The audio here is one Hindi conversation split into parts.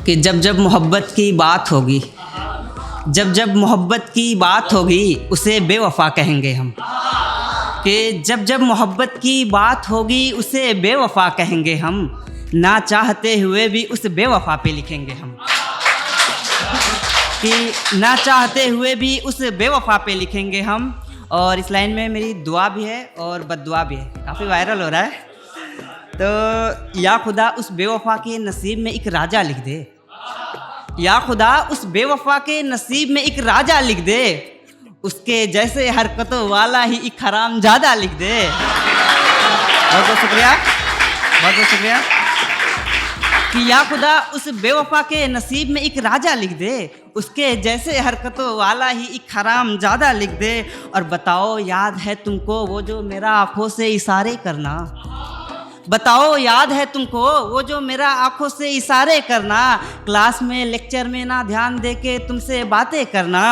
कि जब जब मोहब्बत की बात होगी, जब जब मोहब्बत की बात होगी उसे बेवफ़ा कहेंगे हम। कि जब जब मोहब्बत की बात होगी उसे बेवफ़ा कहेंगे हम, ना चाहते हुए भी उस बेवफ़ा पे लिखेंगे हम। कि ना चाहते हुए भी उस बेवफ़ा पे लिखेंगे हम। और इस लाइन में मेरी दुआ भी है और बद्दुआ भी है, काफ़ी वायरल हो रहा है। तो या खुदा उस बेवफ़ा के नसीब में एक राजा लिख दे, या खुदा उस बेवफ़ा के नसीब में एक राजा लिख दे, उसके जैसे हरकतों वाला ही एक हरामजादा लिख दे। बहुत बहुत शुक्रिया, बहुत बहुत शुक्रिया। कि या खुदा उस बेवफ़ा के नसीब में एक राजा लिख दे, उसके जैसे हरकतों वाला ही एक हरामजादा लिख दे। और बताओ याद है तुमको वो जो मेरा आँखों से इशारे करना, बताओ याद है तुमको वो जो मेरा आँखों से इशारे करना, क्लास में लेक्चर में ना ध्यान दे के तुमसे बातें करना।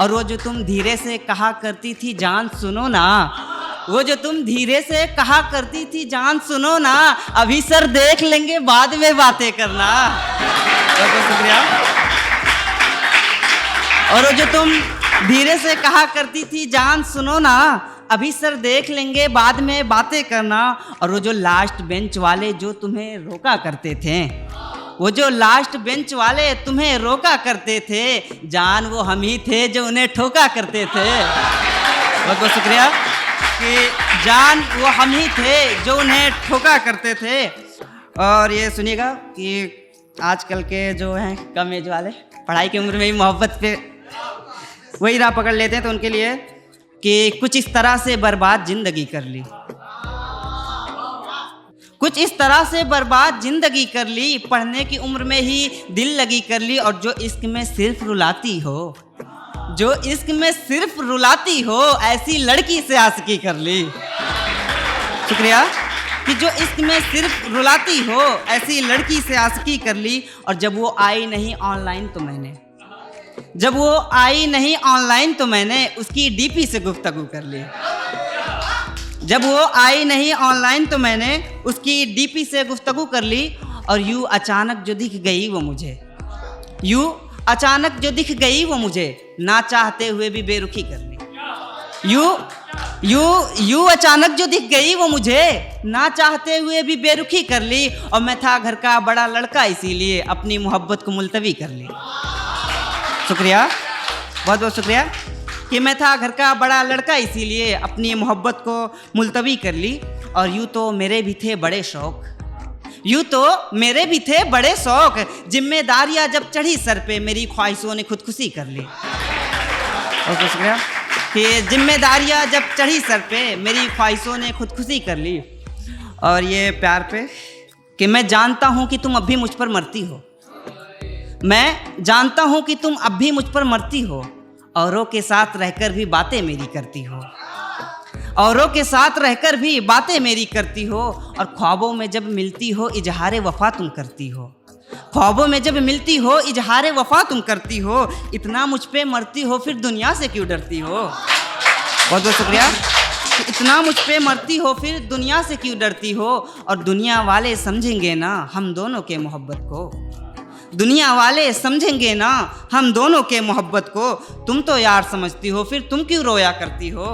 और वो जो तुम धीरे से कहा करती थी जान सुनो ना, वो जो तुम धीरे से कहा करती थी जान सुनो ना, अभी सर देख लेंगे बाद में बातें करना। बहुत बहुत शुक्रिया। और वो जो तुम धीरे से कहा करती थी जान सुनो ना, अभी सर देख लेंगे बाद में बातें करना। और वो जो लास्ट बेंच वाले जो तुम्हें रोका करते थे, वो जो लास्ट बेंच वाले तुम्हें रोका करते थे, जान वो हम ही थे जो उन्हें ठोका करते थे। बहुत बहुत शुक्रिया। कि जान वो हम ही थे जो उन्हें ठोका करते थे। और ये सुनिएगा कि आजकल के जो हैं कम एज वाले पढ़ाई की उम्र में ही मोहब्बत पे वही राह पकड़ लेते हैं, तो उनके लिए कि कुछ इस तरह से बर्बाद जिंदगी कर ली, कुछ इस तरह से बर्बाद जिंदगी कर ली, पढ़ने की उम्र में ही दिल लगी कर ली। और जो इश्क में सिर्फ रुलाती हो, जो इश्क में सिर्फ रुलाती हो, ऐसी लड़की से आशिकी कर ली। शुक्रिया। कि जो इश्क में सिर्फ रुलाती हो, ऐसी लड़की से आशिकी कर ली। और जब वो आई नहीं ऑनलाइन तो मैंने, जब वो आई नहीं ऑनलाइन तो मैंने उसकी डीपी से गुफ्तगू कर ली। जब वो आई नहीं ऑनलाइन तो मैंने उसकी डीपी से गुफ्तगू कर ली। और यूँ अचानक जो दिख गई वो मुझे, यूँ अचानक जो दिख गई वो मुझे, ना चाहते हुए भी बेरुखी कर ली। यूँ अचानक जो दिख गई वो मुझे, ना चाहते हुए भी बेरुखी कर ली। और मैं था घर का बड़ा लड़का इसीलिए अपनी मोहब्बत को मुलतवी कर ली। शुक्रिया, बहुत बहुत शुक्रिया। कि मैं था घर का बड़ा लड़का इसीलिए अपनी मोहब्बत को मुलतवी कर ली। और यूँ तो मेरे भी थे बड़े शौक़, यूँ तो मेरे भी थे बड़े शौक़, जिम्मेदारियाँ जब चढ़ी सर पे मेरी ख्वाहिशों ने खुदकुशी कर ली। बहुत बहुत शुक्रिया। कि जिम्मेदारियाँ जब चढ़ी सर पे मेरी ख्वाहिशों ने खुदकुशी कर ली। और ये प्यार पे कि मैं जानता हूँ कि तुम अब भी मुझ पर मरती हो, मैं जानता हूँ कि तुम अब भी मुझ पर मरती हो, औरों के साथ रहकर भी बातें मेरी करती हो, औरों के साथ रहकर भी बातें मेरी करती हो। और ख्वाबों में जब मिलती हो इजहार वफ़ा तुम करती हो, ख्वाबों में जब मिलती हो इजहार वफ़ा तुम करती हो। इतना मुझ पे मरती हो फिर दुनिया से क्यों डरती हो। बहुत बहुत शुक्रिया। इतना मुझ पे मरती हो फिर दुनिया से क्यों डरती हो। और दुनिया वाले समझेंगे ना हम दोनों के मोहब्बत को, दुनिया वाले समझेंगे ना हम दोनों के मोहब्बत को। तुम तो यार समझती हो फिर तुम क्यों रोया करती हो,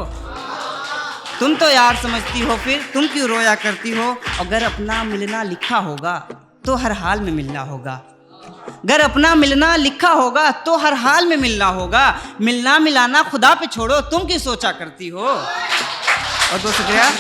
तुम तो यार समझती हो फिर तुम क्यों रोया करती हो। अगर अपना मिलना लिखा होगा तो हर हाल में मिलना होगा, अगर अपना मिलना लिखा होगा तो हर हाल में मिलना होगा। मिलना मिलाना खुदा पे छोड़ो तुम क्यों सोचा करती हो। बहुत बहुत शुक्रिया।